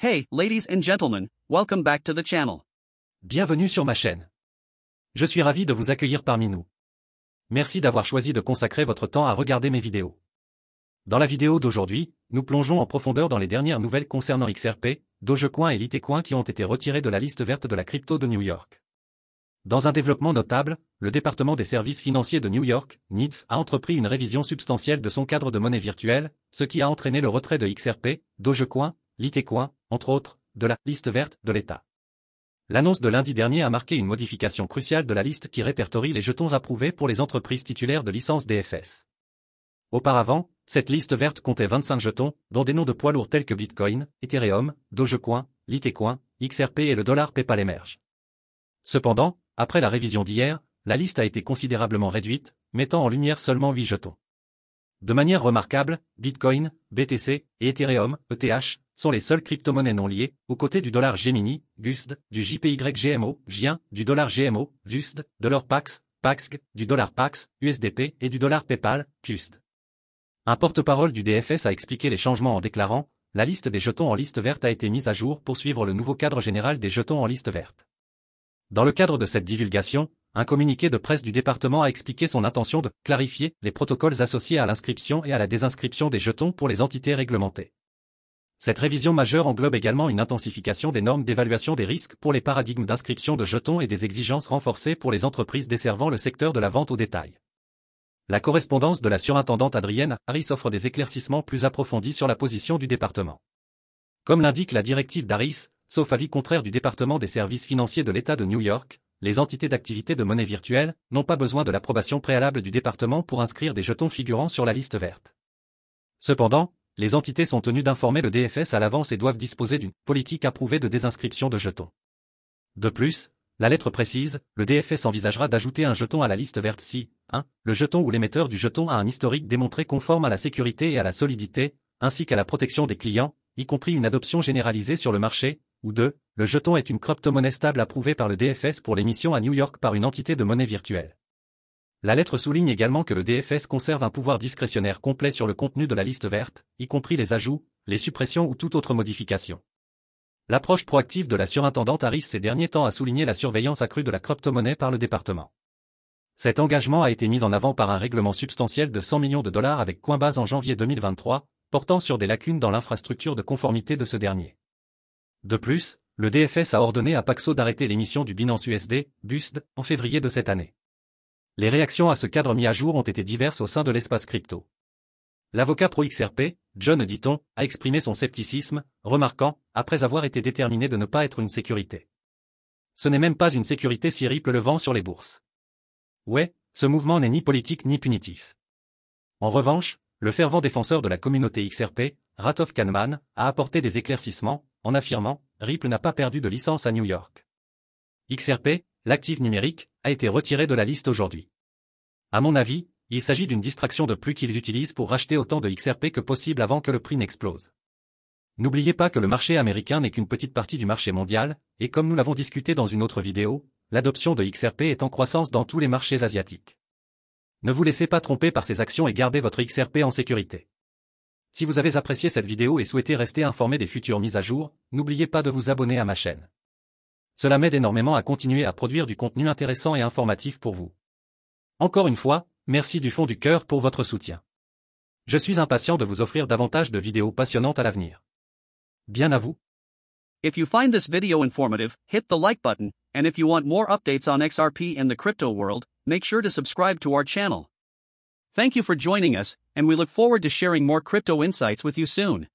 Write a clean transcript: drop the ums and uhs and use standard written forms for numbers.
Hey, ladies and gentlemen, welcome back to the channel. Bienvenue sur ma chaîne. Je suis ravi de vous accueillir parmi nous. Merci d'avoir choisi de consacrer votre temps à regarder mes vidéos. Dans la vidéo d'aujourd'hui, nous plongeons en profondeur dans les dernières nouvelles concernant XRP, Dogecoin et Litecoin qui ont été retirés de la liste verte de la crypto de New York. Dans un développement notable, le département des services financiers de New York, NYDF, a entrepris une révision substantielle de son cadre de monnaie virtuelle, ce qui a entraîné le retrait de XRP, Dogecoin, Litecoin, entre autres, de la liste verte de l'État. L'annonce de lundi dernier a marqué une modification cruciale de la liste qui répertorie les jetons approuvés pour les entreprises titulaires de licence DFS. Auparavant, cette liste verte comptait 25 jetons, dont des noms de poids lourds tels que Bitcoin, Ethereum, Dogecoin, Litecoin, XRP et le dollar PayPal émergent. Cependant, après la révision d'hier, la liste a été considérablement réduite, mettant en lumière seulement 8 jetons. De manière remarquable, Bitcoin, BTC et Ethereum, ETH, sont les seules crypto-monnaies non liées, aux côtés du dollar Gemini, GUSD, du JPY-GMO, JIN, du dollar GMO, ZUSD, de l'or PAX, PAXG, du dollar PAX, USDP et du dollar PayPal, CUSD. Un porte-parole du DFS a expliqué les changements en déclarant « La liste des jetons en liste verte a été mise à jour pour suivre le nouveau cadre général des jetons en liste verte. » Dans le cadre de cette divulgation, un communiqué de presse du département a expliqué son intention de clarifier les protocoles associés à l'inscription et à la désinscription des jetons pour les entités réglementées. Cette révision majeure englobe également une intensification des normes d'évaluation des risques pour les paradigmes d'inscription de jetons et des exigences renforcées pour les entreprises desservant le secteur de la vente au détail. La correspondance de la surintendante Adrienne Harris offre des éclaircissements plus approfondis sur la position du département. Comme l'indique la directive d'Harris, sauf avis contraire du département des services financiers de l'État de New York, les entités d'activité de monnaie virtuelle n'ont pas besoin de l'approbation préalable du département pour inscrire des jetons figurant sur la liste verte. Cependant, les entités sont tenues d'informer le DFS à l'avance et doivent disposer d'une politique approuvée de désinscription de jetons. De plus, la lettre précise, le DFS envisagera d'ajouter un jeton à la liste verte si, 1. Le jeton ou l'émetteur du jeton a un historique démontré conforme à la sécurité et à la solidité, ainsi qu'à la protection des clients, y compris une adoption généralisée sur le marché, ou 2. Le jeton est une crypto-monnaie stable approuvée par le DFS pour l'émission à New York par une entité de monnaie virtuelle. La lettre souligne également que le DFS conserve un pouvoir discrétionnaire complet sur le contenu de la liste verte, y compris les ajouts, les suppressions ou toute autre modification. L'approche proactive de la surintendante Harris ces derniers temps a souligné la surveillance accrue de la crypto-monnaie par le département. Cet engagement a été mis en avant par un règlement substantiel de 100 millions de dollars avec Coinbase en janvier 2023, portant sur des lacunes dans l'infrastructure de conformité de ce dernier. De plus, le DFS a ordonné à Paxos d'arrêter l'émission du Binance USD, BUSD, en février de cette année. Les réactions à ce cadre mis à jour ont été diverses au sein de l'espace crypto. L'avocat pro-XRP, John Ditton, a exprimé son scepticisme, remarquant, après avoir été déterminé de ne pas être une sécurité. Ce n'est même pas une sécurité si Ripple le vend sur les bourses. Ouais, ce mouvement n'est ni politique ni punitif. En revanche, le fervent défenseur de la communauté XRP, Ratov Kahneman, a apporté des éclaircissements, en affirmant « Ripple n'a pas perdu de licence à New York. XRP, l'actif numérique, a été retiré de la liste aujourd'hui. À mon avis, il s'agit d'une distraction de plus qu'ils utilisent pour racheter autant de XRP que possible avant que le prix n'explose. N'oubliez pas que le marché américain n'est qu'une petite partie du marché mondial, et comme nous l'avons discuté dans une autre vidéo, l'adoption de XRP est en croissance dans tous les marchés asiatiques. Ne vous laissez pas tromper par ces actions et gardez votre XRP en sécurité. Si vous avez apprécié cette vidéo et souhaitez rester informé des futures mises à jour, n'oubliez pas de vous abonner à ma chaîne. Cela m'aide énormément à continuer à produire du contenu intéressant et informatif pour vous. Encore une fois, merci du fond du cœur pour votre soutien. Je suis impatient de vous offrir davantage de vidéos passionnantes à l'avenir. Bien à vous. If you find this video informative, hit the like button, and if you want more updates on XRP and the crypto world, make sure to subscribe to our channel. Thank you for joining us, and we look forward to sharing more crypto insights with you soon.